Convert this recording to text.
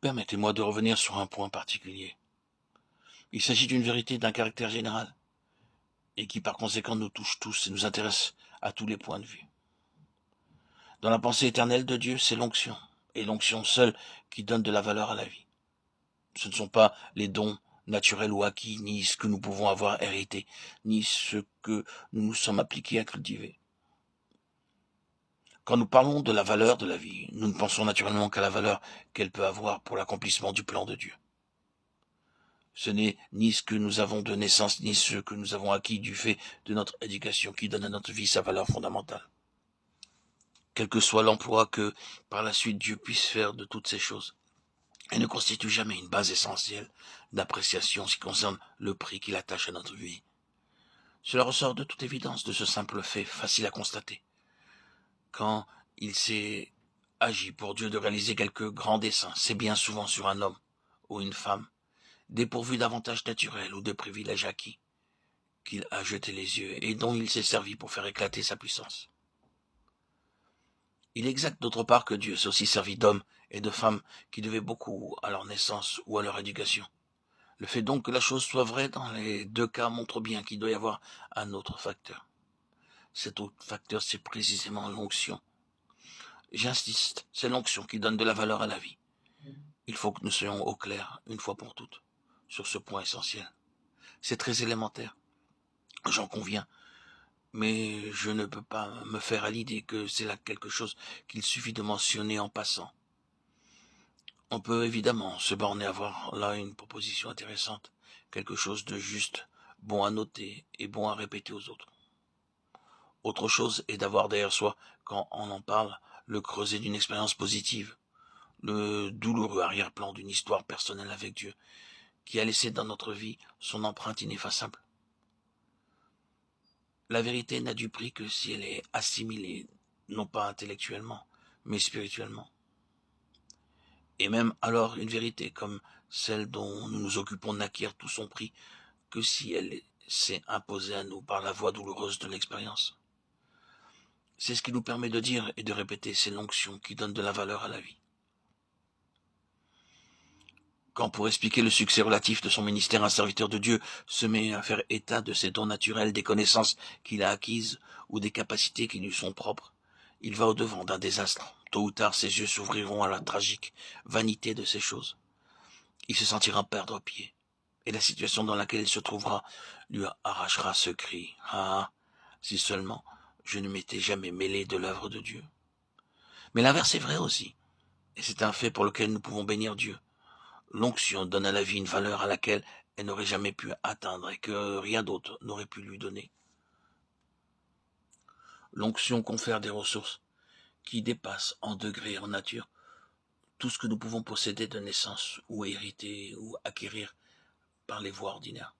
Permettez-moi de revenir sur un point particulier. Il s'agit d'une vérité d'un caractère général, et qui par conséquent nous touche tous et nous intéresse à tous les points de vue. Dans la pensée éternelle de Dieu, c'est l'onction, et l'onction seule qui donne de la valeur à la vie. Ce ne sont pas les dons naturels ou acquis, ni ce que nous pouvons avoir hérité, ni ce que nous nous sommes appliqués à cultiver. Quand nous parlons de la valeur de la vie, nous ne pensons naturellement qu'à la valeur qu'elle peut avoir pour l'accomplissement du plan de Dieu. Ce n'est ni ce que nous avons de naissance, ni ce que nous avons acquis du fait de notre éducation qui donne à notre vie sa valeur fondamentale. Quel que soit l'emploi que, par la suite, Dieu puisse faire de toutes ces choses, elle ne constitue jamais une base essentielle d'appréciation en ce qui concerne le prix qu'il attache à notre vie. Cela ressort de toute évidence de ce simple fait facile à constater. Quand il s'est agi pour Dieu de réaliser quelque grand dessein, c'est bien souvent sur un homme ou une femme, dépourvu d'avantages naturels ou de privilèges acquis, qu'il a jeté les yeux et dont il s'est servi pour faire éclater sa puissance. Il est exact d'autre part que Dieu s'est aussi servi d'hommes et de femmes qui devaient beaucoup à leur naissance ou à leur éducation. Le fait donc que la chose soit vraie dans les deux cas montre bien qu'il doit y avoir un autre facteur. Cet autre facteur, c'est précisément l'onction. J'insiste, c'est l'onction qui donne de la valeur à la vie. Il faut que nous soyons au clair, une fois pour toutes, sur ce point essentiel. C'est très élémentaire, j'en conviens, mais je ne peux pas me faire à l'idée que c'est là quelque chose qu'il suffit de mentionner en passant. On peut évidemment se borner à voir là une proposition intéressante, quelque chose de juste, bon à noter et bon à répéter aux autres. Autre chose est d'avoir derrière soi, quand on en parle, le creuset d'une expérience positive, le douloureux arrière-plan d'une histoire personnelle avec Dieu, qui a laissé dans notre vie son empreinte ineffaçable. La vérité n'a du prix que si elle est assimilée, non pas intellectuellement, mais spirituellement. Et même alors une vérité comme celle dont nous nous occupons n'acquiert tout son prix que si elle s'est imposée à nous par la voie douloureuse de l'expérience. C'est ce qui nous permet de dire et de répéter, c'est l'onction qui donne de la valeur à la vie. Quand pour expliquer le succès relatif de son ministère, un serviteur de Dieu se met à faire état de ses dons naturels, des connaissances qu'il a acquises ou des capacités qui lui sont propres, il va au-devant d'un désastre. Tôt ou tard, ses yeux s'ouvriront à la tragique vanité de ces choses. Il se sentira perdre pied, et la situation dans laquelle il se trouvera lui arrachera ce cri. Ah, si seulement je ne m'étais jamais mêlé de l'œuvre de Dieu. Mais l'inverse est vrai aussi, et c'est un fait pour lequel nous pouvons bénir Dieu. L'onction donne à la vie une valeur à laquelle elle n'aurait jamais pu atteindre et que rien d'autre n'aurait pu lui donner. L'onction confère des ressources qui dépassent en degré et en nature tout ce que nous pouvons posséder de naissance ou hériter ou acquérir par les voies ordinaires.